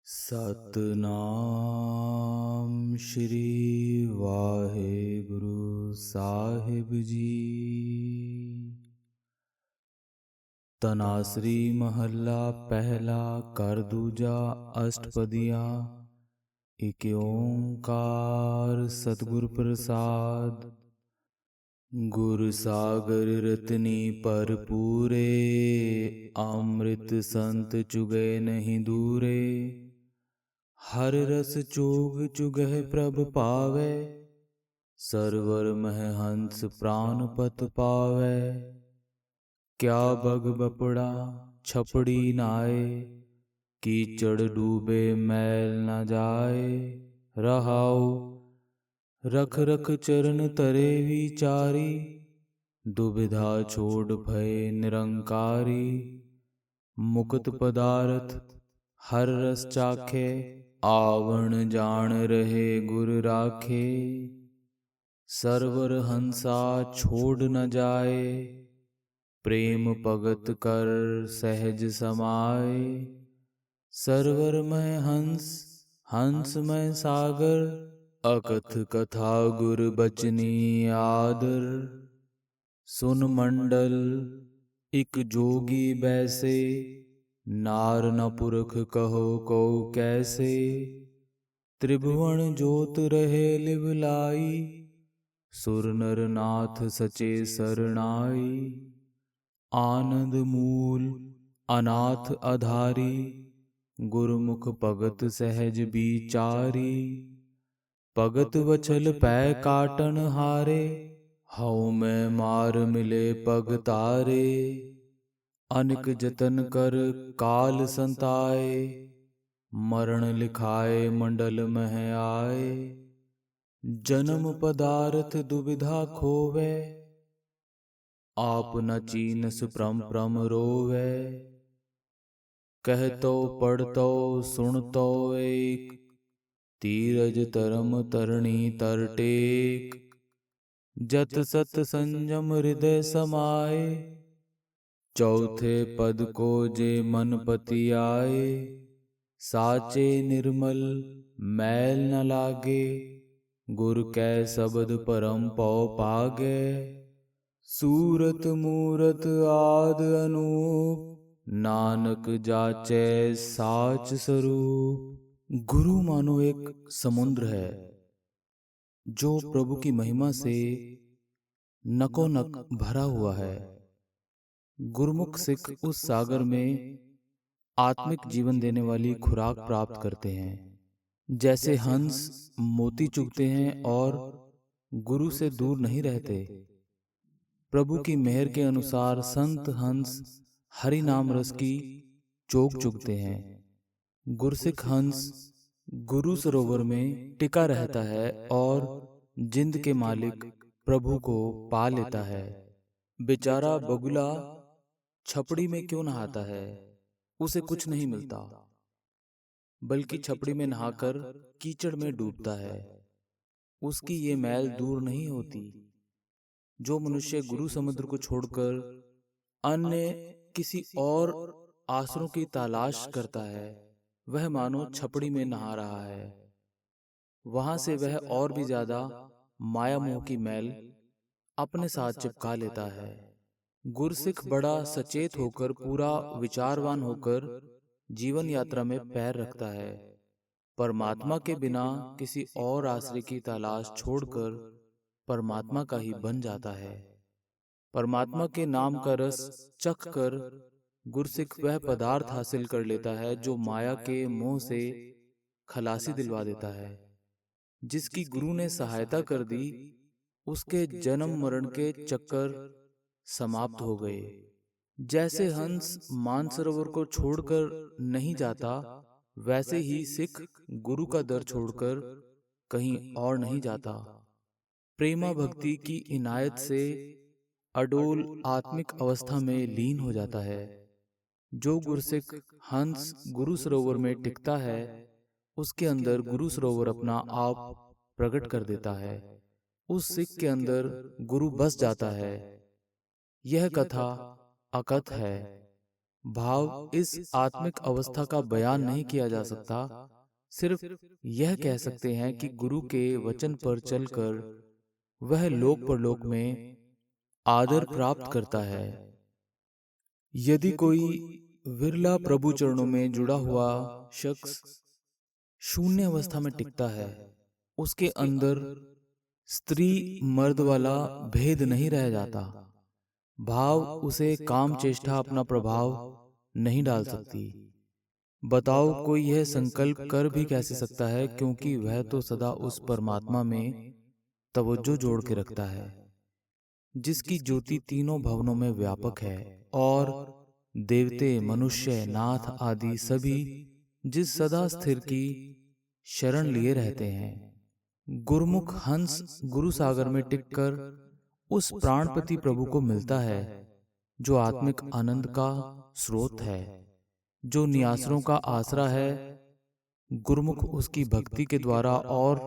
सतनाम श्री वाहेगुरु साहिब जी। तनासरी महला पहला कर दूजा अष्टपदियाँ। एक ओंकार सतगुर प्रसाद। गुर सागर रतनी पर पूरे, अमृत संत चुगे नहीं दूरे। हर रस चोग चुगह प्रभ पावै, सरवर मह हंस प्राण पत पावै। क्या बग बपड़ा छपड़ी नाए, कीचड़ डूबे मैल न जाए। रहाओ रख रख चरण तरे विचारी, दुविधा छोड़ भय निरंकारी। मुक्त पदार्थ हर रस चाखे, आवण जान रहे गुर राखे। सरवर हंसा छोड़ न जाए, प्रेम भगत कर सहज समाए। सरवर में हंस हंस में सागर, अकथ कथा गुर बचनी आदर। सुन मंडल इक जोगी बैसे, नार न पुरख कहो को कैसे। त्रिभुवन जोत रहे लिवलाई, सुर नर नाथ सचे सरनाई। आनंद मूल अनाथ आधारी, गुरुमुख भगत सहज बिचारी। भगत वचल पै काटन हारे, हऊ में मार मिले पग तारे। अनिक जतन कर काल संताए, मरण लिखाए मंडल मह आए। जन्म पदार्थ दुविधा खोवे, आप न चीनस प्रम प्रम रोवे। कहतो पढ़तो सुनतो एक, तीरज तरम तरणी तर टेक। जत सत संयम हृदय समाए, चौथे पद को जे मन पति आए। साचे निर्मल मैल न लागे, गुर कै शब्द परम पौ पागे। सूरत मूरत आद अनूप, नानक जाचै साच स्वरूप। गुरु मानो एक समुद्र है, जो प्रभु की महिमा से नको नक भरा हुआ है। गुरुमुख सिख उस सागर में आत्मिक जीवन देने वाली खुराक प्राप्त करते हैं। जैसे हंस मोती चुगते हैं और गुरु से दूर नहीं रहते, प्रभु की मेहर के अनुसार संत हंस हरि नाम रस की चोग चुगते हैं। गुरसिख हंस गुरु सरोवर में टिका रहता है और जिंद के मालिक प्रभु को पा लेता है। बेचारा बगुला छपड़ी में क्यों नहाता है, उसे कुछ नहीं मिलता, बल्कि छपड़ी में नहाकर कीचड़ में डूबता है। उसकी ये मैल दूर नहीं होती। जो मनुष्य गुरु समुद्र को छोड़कर अन्य किसी और आश्रयों की तलाश करता है, वह मानो छपड़ी में नहा रहा है। वहां से वह और भी ज्यादा माया मोह की मैल अपने साथ चिपका लेता है। गुरसिख बड़ा सचेत होकर, पूरा विचारवान होकर जीवन यात्रा में पैर रखता है। परमात्मा के बिना किसी और आश्रय की तलाश छोड़कर परमात्मा का ही बन जाता है। परमात्मा के नाम का रस चख कर गुरसिख वह पदार्थ हासिल कर लेता है जो माया के मोह से खलासी दिलवा देता है। जिसकी गुरु ने सहायता कर दी, उसके जन्म मरण के चक्कर समाप्त हो गए। जैसे हंस मानसरोवर को छोड़कर नहीं जाता, वैसे ही सिख गुरु का दर छोड़कर कहीं और नहीं जाता। प्रेमा भक्ति की इनायत से अडोल आत्मिक अवस्था में लीन हो जाता है। जो गुरसिख हंस गुरु सरोवर में टिकता है, उसके अंदर गुरु सरोवर अपना आप प्रकट कर देता है। उस सिख के अंदर गुरु बस जाता है। यह कथा अकथ है। भाव इस आत्मिक अवस्था का बयान नहीं किया जा सकता। सिर्फ यह कह सकते हैं कि गुरु के वचन पर चलकर वह लोक परलोक में आदर प्राप्त करता है। यदि कोई विरला प्रभु चरणों में जुड़ा हुआ शख्स शून्य अवस्था में टिकता है, उसके अंदर स्त्री मर्द वाला भेद नहीं रह जाता। भाव उसे काम चेष्टा अपना प्रभाव नहीं डाल सकती। बताओ कोई यह संकल्प कर भी कैसे सकता है, क्योंकि वह तो सदा उस परमात्मा में तवज्जो जोड़ के रखता है जिसकी ज्योति तीनों भवनों में व्यापक है, और देवते मनुष्य नाथ आदि सभी जिस सदा स्थिर की शरण लिए रहते हैं। गुरुमुख हंस गुरु सागर में टिककर उस प्राणपति प्रभु को मिलता है जो आत्मिक आनंद का स्रोत है, जो नियासरों का आसरा है। गुरुमुख उसकी भक्ति के द्वारा और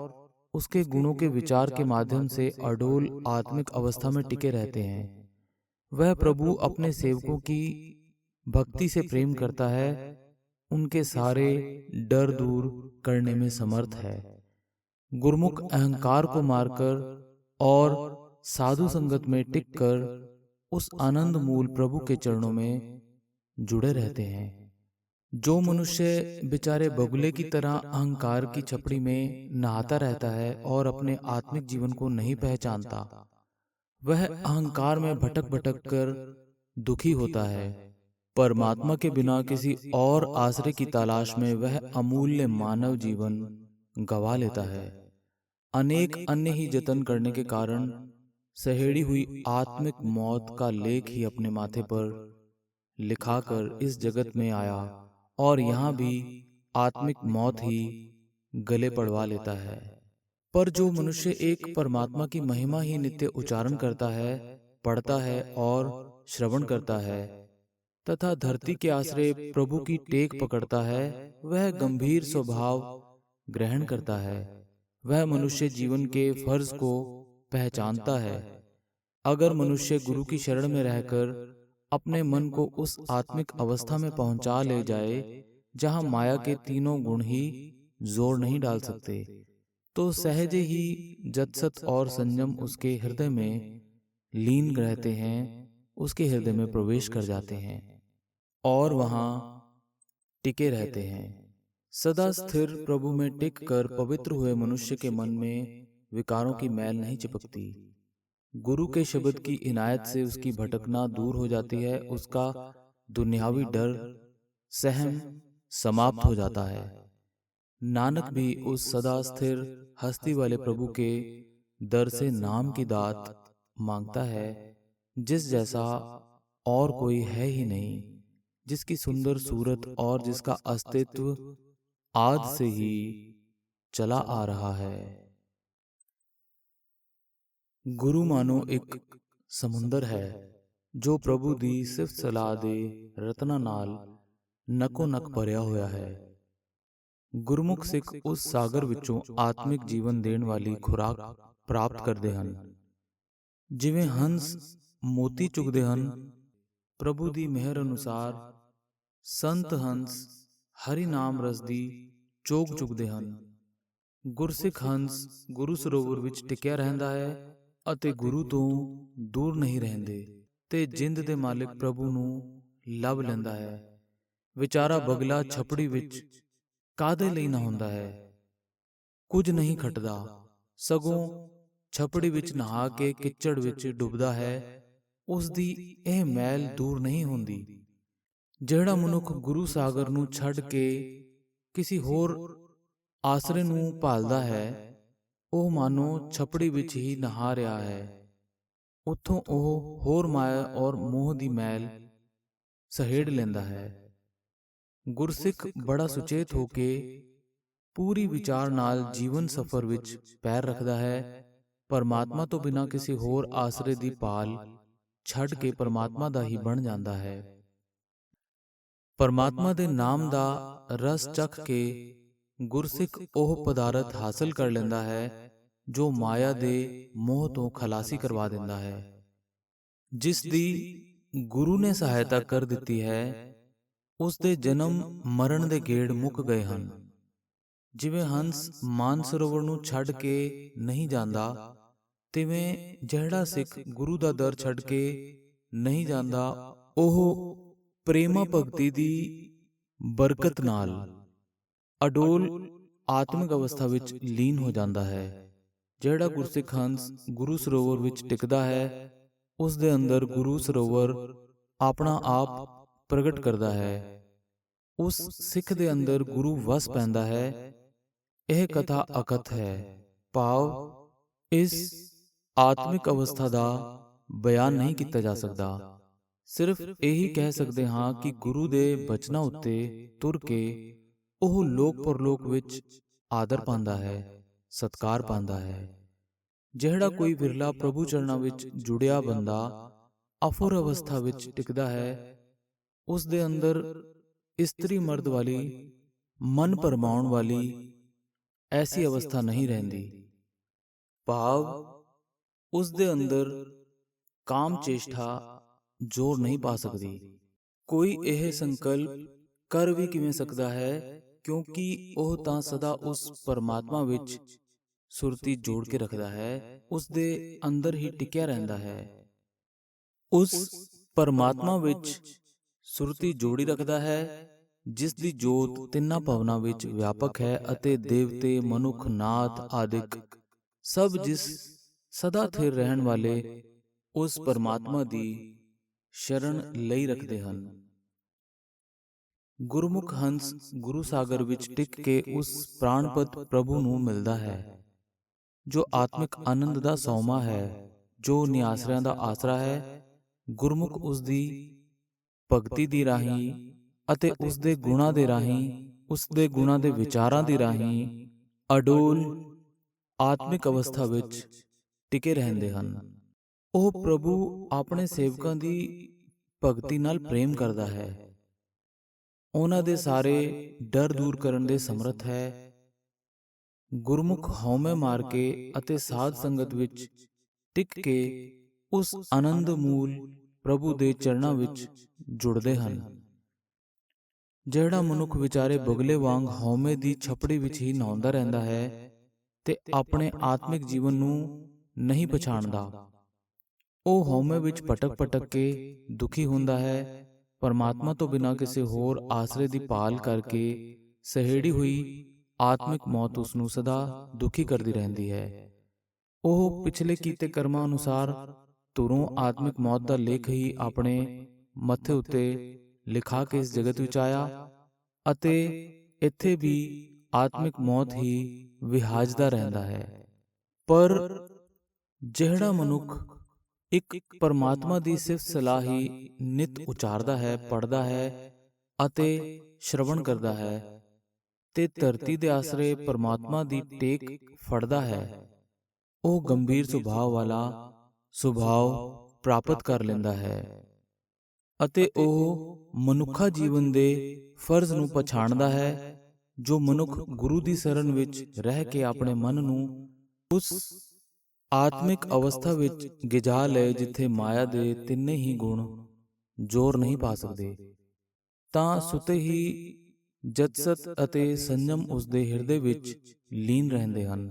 उसके गुणों के विचार के माध्यम से अडोल आत्मिक अवस्था में टिके रहते हैं। वह प्रभु अपने सेवकों की भक्ति से प्रेम करता है, उनके सारे डर दूर करने में समर्थ है। गुरुमुख अहंकार को मारकर और साधु संगत में टिककर उस आनंद मूल प्रभु के चरणों में जुड़े रहते हैं। जो मनुष्य बेचारे बगुले की तरह अहंकार की छपड़ी में नहाता रहता है और अपने आत्मिक जीवन को नहीं पहचानता, वह अहंकार में भटक भटक कर दुखी होता है। परमात्मा के बिना किसी और आश्रय की तलाश में वह अमूल्य मानव जीवन गवा लेता है। अनेक अन्य ही जतन करने के कारण सहेड़ी हुई आत्मिक मौत का लेख ही अपने माथे पर लिखाकर इस जगत में आया, और यहाँ भी आत्मिक मौत ही गले पड़वा लेता है। पर जो मनुष्य एक परमात्मा की महिमा ही नित्य उच्चारण करता है, पढ़ता है और श्रवण करता है तथा धरती के आश्रय प्रभु की टेक पकड़ता है, वह गंभीर स्वभाव ग्रहण करता है। वह मनुष्य जीवन के फर्ज को पहचानता है। अगर मनुष्य गुरु की शरण में रहकर अपने मन को उस आत्मिक अवस्था में पहुंचा ले जाए जहां माया के तीनों गुण ही जोर नहीं डाल सकते, तो सहज ही जत्सत और संयम उसके हृदय में लीन रहते हैं, उसके हृदय में प्रवेश कर जाते हैं और वहां टिके रहते हैं। सदा स्थिर प्रभु में टिक कर पवित्र हुए मनुष्य के मन में विकारों की मैल नहीं चिपकती। गुरु के शब्द की इनायत से उसकी भटकना दूर हो जाती है, उसका दुनियावी डर सहम समाप्त हो जाता है। नानक भी उस सदा स्थिर हस्ती वाले प्रभु के दर से नाम की दात मांगता है, जिस जैसा और कोई है ही नहीं, जिसकी सुंदर सूरत और जिसका अस्तित्व आद से ही चला आ रहा है। गुरु मानो एक समुंदर है जो प्रभु दी सिर्फ सलाह दे रत्ना नाल नको नक भरिया होया है। गुरमुख सिख उस सागर विचों आत्मिक जीवन देने वाली खुराक प्राप्त करते हैं। जिवें हंस मोती चुगदे हन, प्रभु दी मेहर अनुसार संत हंस हरि नाम रस दी चोग चुगदे हन। गुरसिख हंस गुरु ਸਰੋਵਰ ਵਿੱਚ ਟਿਕਿਆ ਰਹਿੰਦਾ ਹੈ ਅਤੇ ਗੁਰੂ ਤੋਂ ਦੂਰ ਨਹੀਂ ਰਹਿੰਦੇ ਤੇ ਜਿੰਦ ਦੇ ਮਾਲਿਕ ਪ੍ਰਭੂ ਨੂੰ ਲੱਭ ਲੈਂਦਾ ਹੈ। ਵਿਚਾਰਾ ਬਗਲਾ ਛਪੜੀ ਵਿੱਚ ਕਾਦੇ ਲਈ ਨਾ ਹੁੰਦਾ ਹੈ, ਕੁਝ ਨਹੀਂ ਖਟਦਾ, ਸਗੋਂ ਛਪੜੀ ਵਿੱਚ ਨਹਾ ਕੇ ਕਿਚੜ ਵਿੱਚ ਡੁੱਬਦਾ ਹੈ। ਉਸ ਦੀ ਇਹ ਮੈਲ ਦੂਰ ਨਹੀਂ ਹੁੰਦੀ। ਜਿਹੜਾ ਮਨੁੱਖ ਗੁਰੂ ਸਾਗਰ ਨੂੰ ਛੱਡ ਕੇ ਕਿਸੇ ਹੋਰ ਆਸਰੇ ਨੂੰ ਭਾਲਦਾ ਹੈ, ਉਹ ਮਾਨੋ ਛਪੜੀ ਵਿੱਚ ਹੀ ਨਹਾ ਰਿਹਾ ਹੈ। ਉੱਥੋਂ ਉਹ ਹੋਰ ਮਾਇਆ ਔਰ ਮੋਹ ਦੀ ਮੈਲ ਸਹੇੜ ਲੈਂਦਾ ਹੈ। ਗੁਰਸਿੱਖ ਬੜਾ ਸੁਚੇਤ ਹੋ ਕੇ ਪੂਰੀ ਵਿਚਾਰ ਨਾਲ ਜੀਵਨ ਸਫਰ ਵਿੱਚ ਪੈਰ ਰੱਖਦਾ ਹੈ। ਪਰਮਾਤਮਾ ਤੋਂ ਬਿਨਾਂ ਕਿਸੇ ਹੋਰ ਆਸਰੇ ਦੀ ਭਾਲ ਛੱਡ ਕੇ ਪਰਮਾਤਮਾ ਦਾ ਹੀ ਬਣ ਜਾਂਦਾ ਹੈ। ਪਰਮਾਤਮਾ ਦੇ ਨਾਮ ਦਾ ਰਸ ਚੱਖ ਕੇ ਗੁਰਸਿੱਖ ਉਹ ਪਦਾਰਥ ਹਾਸਲ ਕਰ ਲੈਂਦਾ ਹੈ ਜੋ ਮਾਇਆ ਦੇ ਮੋਹ ਤੋਂ ਖਲਾਸੀ ਕਰਵਾ ਦਿੰਦਾ ਹੈ। ਜਿਸ ਦੀ ਗੁਰੂ ਨੇ ਸਹਾਇਤਾ ਕਰ ਦਿੱਤੀ ਹੈ, ਉਸ ਦੇ ਜਨਮ ਮਰਨ ਦੇ ਗੇੜ ਮੁੱਕ ਗਏ ਹਨ। ਜਿਵੇਂ ਹੰਸ ਮਾਨਸਰੋਵਰ ਨੂੰ ਛੱਡ ਕੇ ਨਹੀਂ ਜਾਂਦਾ, ਤਿਵੇਂ ਜਿਹੜਾ ਸਿੱਖ ਗੁਰੂ ਦਾ ਦਰ ਛੱਡ ਕੇ ਨਹੀਂ ਜਾਂਦਾ, ਉਹ ਪ੍ਰੇਮਾ ਭਗਤੀ ਦੀ ਬਰਕਤ ਨਾਲ ਅਡੋਲ ਆਤਮਿਕ ਅਵਸਥਾ ਵਿੱਚ ਲੀਨ ਹੋ ਜਾਂਦਾ ਹੈ। ਜਿਹੜਾ ਗੁਰਸਿੱਖ ਹੰਸ ਗੁਰੂ ਸਰੋਵਰ ਵਿੱਚ ਟਿਕਦਾ ਹੈ, ਉਸ ਦੇ ਅੰਦਰ ਗੁਰੂ ਸਰੋਵਰ ਆਪਣਾ ਆਪ ਪ੍ਰਗਟ ਕਰਦਾ ਹੈ। ਉਸ ਸਿੱਖ ਦੇ ਅੰਦਰ ਗੁਰੂ ਵਸ ਪੈਂਦਾ ਹੈ। ਇਹ ਕਥਾ ਅਕਥ ਹੈ, ਭਾਵ ਇਸ ਆਤਮਿਕ ਅਵਸਥਾ ਦਾ ਬਿਆਨ ਨਹੀਂ ਕੀਤਾ ਜਾ ਸਕਦਾ। ਸਿਰਫ ਇਹੀ ਕਹਿ ਸਕਦੇ ਹਾਂ ਕਿ ਗੁਰੂ ਦੇ ਬਚਨਾਂ ਉੱਤੇ ਤੁਰ ਕੇ ਉਹ ਲੋਕ ਪਰਲੋਕ ਵਿੱਚ ਆਦਰ ਪਾਉਂਦਾ ਹੈ, ਸਤਿਕਾਰ ਪਾਉਂਦਾ ਹੈ। ਜਿਹੜਾ ਕੋਈ ਵਿਰਲਾ ਪ੍ਰਭੂ ਚਰਨਾਂ ਵਿੱਚ ਜੁੜਿਆ ਬੰਦਾ ਅਫੁਰ ਅਵਸਥਾ ਵਿੱਚ ਟਿਕਦਾ ਹੈ, ਉਸ ਦੇ ਅੰਦਰ ਇਸਤਰੀ ਮਰਦ ਵਾਲੀ, ਮਨ ਭਰਮਾਉਣ ਵਾਲੀ ਐਸੀ ਅਵਸਥਾ ਨਹੀਂ ਰਹਿੰਦੀ। ਭਾਵ ਉਸ ਦੇ ਅੰਦਰ ਕਾਮ ਚੇਸ਼ਟਾ ਜ਼ੋਰ ਨਹੀਂ ਪਾ ਸਕਦੀ। ਕੋਈ ਇਹ ਸੰਕਲਪ ਕਰ ਵੀ ਕਿਵੇਂ ਸਕਦਾ ਹੈ, ਕਿਉਂਕਿ ਉਹ ਤਾਂ ਸਦਾ ਉਸ ਪਰਮਾਤਮਾ ਵਿੱਚ ਸੁਰਤੀ ਜੋੜ ਕੇ ਰੱਖਦਾ ਹੈ, ਉਸ ਦੇ ਅੰਦਰ ਹੀ ਟਿਕਿਆ ਰਹਿੰਦਾ ਹੈ। ਉਸ ਪਰਮਾਤਮਾ ਵਿੱਚ ਸੁਰਤੀ ਜੋੜੀ ਰੱਖਦਾ ਹੈ, ਜਿਸ ਦੀ ਜੋਤ ਤਿੰਨਾਂ ਭਵਨਾਂ ਵਿੱਚ ਵਿਆਪਕ ਹੈ, ਅਤੇ ਦੇਵਤੇ, ਮਨੁੱਖ, ਨਾਥ ਆਦਿਕ ਸਭ ਜਿਸ ਸਦਾ ਥਿਰ ਰਹਿਣ ਵਾਲੇ ਉਸ ਪਰਮਾਤਮਾ ਦੀ ਸ਼ਰਨ ਲਈ ਰੱਖਦੇ ਹਨ। ਗੁਰਮੁਖ ਹੰਸ ਗੁਰੂ ਸਾਗਰ ਵਿੱਚ ਟਿਕ ਕੇ ਉਸ ਪ੍ਰਾਣਪਤ ਪ੍ਰਭੂ ਨੂੰ ਮਿਲਦਾ ਹੈ, ਜੋ ਆਤਮਿਕ ਆਨੰਦ ਦਾ ਸੌਮਾ ਹੈ, ਜੋ ਨਿਆਸਰਿਆਂ ਦਾ ਆਸਰਾ ਹੈ। ਗੁਰਮੁਖ ਉਸ ਦੀ ਭਗਤੀ ਦੀ ਰਾਹੀਂ ਅਤੇ ਉਸ ਦੇ ਗੁਣਾਂ ਦੇ ਰਾਹੀਂ, ਉਸ ਦੇ ਗੁਣਾਂ ਦੇ ਵਿਚਾਰਾਂ ਦੀ ਰਾਹੀਂ ਅਡੋਲ ਆਤਮਿਕ ਅਵਸਥਾ ਵਿੱਚ ਟਿਕੇ ਰਹਿੰਦੇ ਹਨ। ਉਹ ਪ੍ਰਭੂ ਆਪਣੇ ਸੇਵਕਾਂ ਦੀ ਭਗਤੀ ਨਾਲ ਪ੍ਰੇਮ ਕਰਦਾ ਹੈ, ਉਹਨਾਂ ਦੇ ਸਾਰੇ ਡਰ ਦੂਰ ਕਰਨ ਦੇ ਸਮਰੱਥ ਹੈ। ਗੁਰਮੁਖ ਹਉਮੈ ਮਾਰ ਕੇ ਅਤੇ ਸਾਧ ਸੰਗਤ ਵਿੱਚ ਟਿਕ ਕੇ ਉਸ ਆਨੰਦ ਮੂਲ ਪ੍ਰਭੂ ਦੇ ਚਰਨਾਂ ਵਿੱਚ ਜੁੜਦੇ ਹਨ। ਜਿਹੜਾ ਮਨੁੱਖ ਵਿਚਾਰੇ ਬਗਲੇ ਵਾਂਗ ਹਉਮੈ ਦੀ ਛਪੜੀ ਵਿੱਚ ਹੀ ਨਹਾਉਂਦਾ ਰਹਿੰਦਾ ਹੈ ਤੇ ਆਪਣੇ ਆਤਮਿਕ ਜੀਵਨ ਨੂੰ ਨਹੀਂ ਪਛਾਣਦਾ, ਉਹ ਹਉਮੈ ਵਿੱਚ ਭਟਕ ਕੇ ਦੁਖੀ ਹੁੰਦਾ ਹੈ। ਪਰਮਾਤਮਾ ਤੋਂ ਬਿਨਾਂ ਕਿਸੇ ਹੋਰ ਆਸਰੇ ਦੀ ਭਾਲ ਕਰਕੇ ਸਹੇੜੀ ਹੋਈ ਆਤਮਿਕ ਮੌਤ ਉਸ ਨੂੰ ਸਦਾ ਦੁਖੀ ਕਰਦੀ ਰਹਿੰਦੀ ਹੈ। ਉਹ ਪਿਛਲੇ ਕੀਤੇ ਕਰਮਾਂ ਅਨੁਸਾਰ ਧੁਰੋਂ ਆਤਮਿਕ ਮੌਤ ਦਾ ਲੇਖ ਹੀ ਆਪਣੇ ਮੱਥੇ ਉੱਤੇ ਲਿਖਾ ਕੇ ਇਸ ਜਗਤ ਵਿੱਚ ਆਇਆ, ਅਤੇ ਇੱਥੇ ਵੀ ਆਤਮਿਕ ਮੌਤ ਹੀ ਵਿਹਾਜਦਾ ਰਹਿੰਦਾ ਹੈ। ਪਰ ਜਿਹੜਾ ਮਨੁੱਖ ਇੱਕ ਪਰਮਾਤਮਾ ਦੀ ਸਿਫਤ ਸਲਾਹ ਹੀ ਨਿਤ ਉਚਾਰਦਾ ਹੈ, ਪੜ੍ਹਦਾ ਹੈ ਅਤੇ ਸ਼ਰਵਣ ਕਰਦਾ ਹੈ, ਤੇ ਧਰਤੀ ਦੇ ਆਸਰੇ ਪਰਮਾਤਮਾ ਦੀ ਟੇਕ ਫੜਦਾ ਹੈ, ਉਹ ਗੰਭੀਰ ਸੁਭਾਅ ਵਾਲਾ ਸੁਭਾਅ ਪ੍ਰਾਪਤ ਕਰ ਲੈਂਦਾ ਹੈ, ਅਤੇ ਉਹ ਮਨੁੱਖਾ ਜੀਵਨ ਦੇ ਫਰਜ਼ ਨੂੰ ਪਛਾਣਦਾ ਹੈ। ਜੋ ਮਨੁੱਖ ਗੁਰੂ ਦੀ ਸ਼ਰਨ ਵਿੱਚ ਰਹਿ ਕੇ ਆਪਣੇ ਮਨ ਨੂੰ ਉਸ ਆਤਮਿਕ ਅਵਸਥਾ ਵਿੱਚ ਗਿਜਾ ਲਏ, ਜਿੱਥੇ ਮਾਇਆ ਦੇ ਤਿੰਨੇ ਹੀ ਗੁਣ ਜ਼ੋਰ ਨਹੀਂ ਪਾ ਸਕਦੇ, ਤਾਂ ਸੁਤੇ ਹੀ ਜਤਸਤ ਅਤੇ ਸੰਜਮ ਉਸ ਦੇ ਹਿਰਦੇ ਵਿੱਚ ਲੀਨ ਰਹਿੰਦੇ ਹਨ।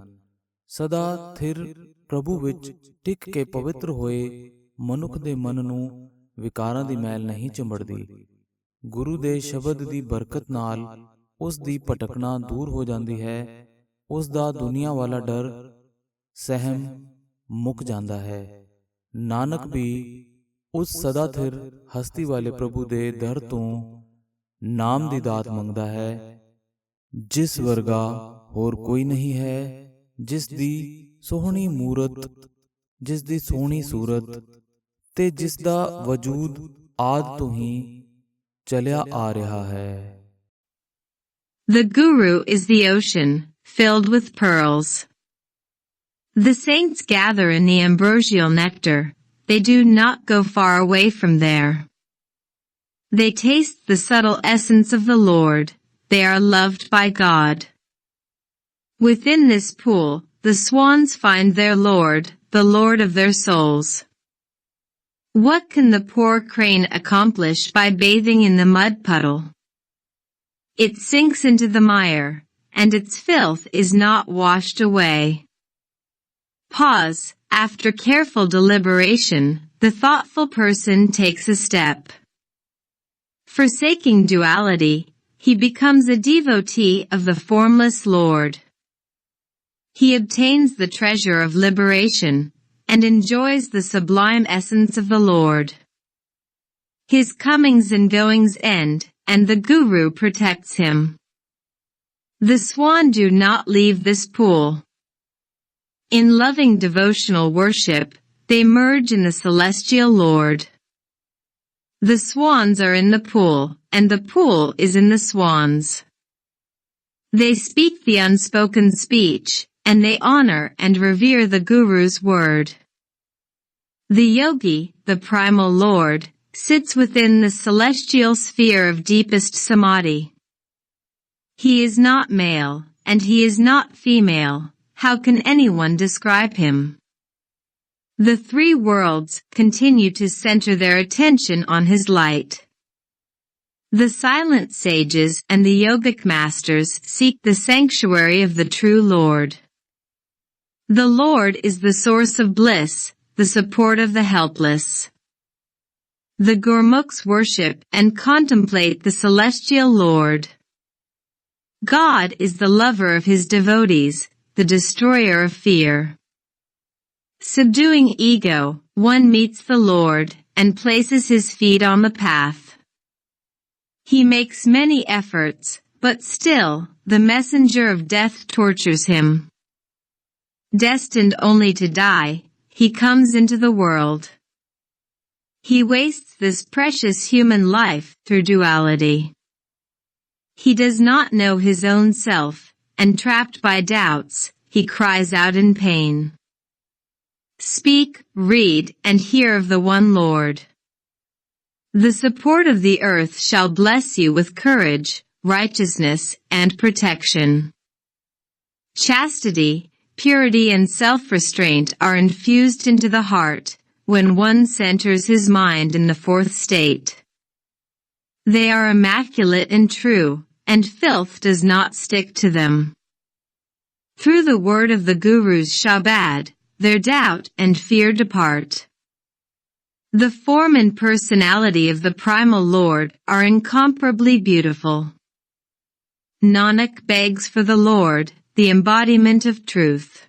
ਸਦਾ ਥਿਰ ਪ੍ਰਭੂ ਵਿੱਚ ਟਿਕ ਕੇ ਪਵਿੱਤਰ ਹੋਏ ਮਨੁੱਖ ਦੇ ਮਨ ਨੂੰ ਵਿਕਾਰਾਂ ਦੀ ਮੈਲ ਨਹੀਂ ਚੰਬੜਦੀ। ਗੁਰੂ ਦੇ ਸ਼ਬਦ ਦੀ ਬਰਕਤ ਨਾਲ ਉਸ ਦੀ ਭਟਕਣਾ ਦੂਰ ਹੋ ਜਾਂਦੀ ਹੈ, ਉਸ ਦਾ ਦੁਨੀਆ ਵਾਲਾ ਡਰ ਸਹਿਮ ਮੁੱਕ ਜਾਂਦਾ ਹੈ। ਨਾਨਕ ਵੀ ਉਸ ਸਦਾ ਥਿਰ ਹਸਤੀ ਵਾਲੇ ਪ੍ਰਭੂ ਦੇ ਦਰ ਤੋਂ ਨਾਮ ਦੀ ਦਾਤ ਮੰਗਦਾ ਹੈ, ਜਿਸ ਵਰਗਾ ਹੋਰ ਕੋਈ ਨਹੀਂ ਹੈ, ਜਿਸ ਦੀ ਸੋਹਣੀ ਮੂਰਤ, ਜਿਸ ਦੀ ਸੋਹਣੀ ਸੂਰਤ ਤੇ ਜਿਸ ਦਾ ਵਜੂਦ ਆਦਿ ਤੋਂ ਹੀ ਚਲਿਆ ਆ ਰਿਹਾ ਹੈ। The Guru is the ocean, filled with pearls. The saints gather in the ambrosial nectar. They do not go far away from there. They taste the subtle essence of the Lord. They are loved by God. Within this pool, the swans find their Lord, the Lord of their souls. What can the poor crane accomplish by bathing in the mud puddle? it sinks into the mire, and its filth is not washed away. Pause. After careful deliberation, the thoughtful person takes a step. Forsaking duality, he becomes a devotee of the formless Lord. He obtains the treasure of liberation, and enjoys the sublime essence of the Lord. His comings and goings end, and the Guru protects him. The swan do not leave this pool. In loving devotional worship, they merge in the celestial Lord. The swans are in the pool, and the pool is in the swans. They speak the unspoken speech, and they honor and revere the Guru's word. The yogi, the primal Lord, sits within the celestial sphere of deepest samadhi. He is not male, and he is not female. How can anyone describe him? The three worlds continue to center their attention on his light. The silent sages and the yogic masters seek the sanctuary of the true Lord. The Lord is the source of bliss, the support of the helpless. The Gurmukhs worship and contemplate the celestial Lord. God is the lover of his devotees, the destroyer of fear. Subduing ego, one meets the Lord, and places his feet on the path. He makes many efforts, but still, the messenger of death tortures him. Destined only to die, he comes into the world. He wastes this precious human life through duality. He does not know his own self, and trapped by doubts, he cries out in pain. Speak, read, and hear of the one Lord. The support of the earth shall bless you with courage, righteousness, and protection. Chastity, purity and self-restraint are infused into the heart, when one centers his mind in the fourth state. They are immaculate and true, and filth does not stick to them. Through the word of the Guru's Shabad, their doubt and fear depart. The form and personality of the primal Lord are incomparably beautiful. Nanak begs for the Lord, the embodiment of truth.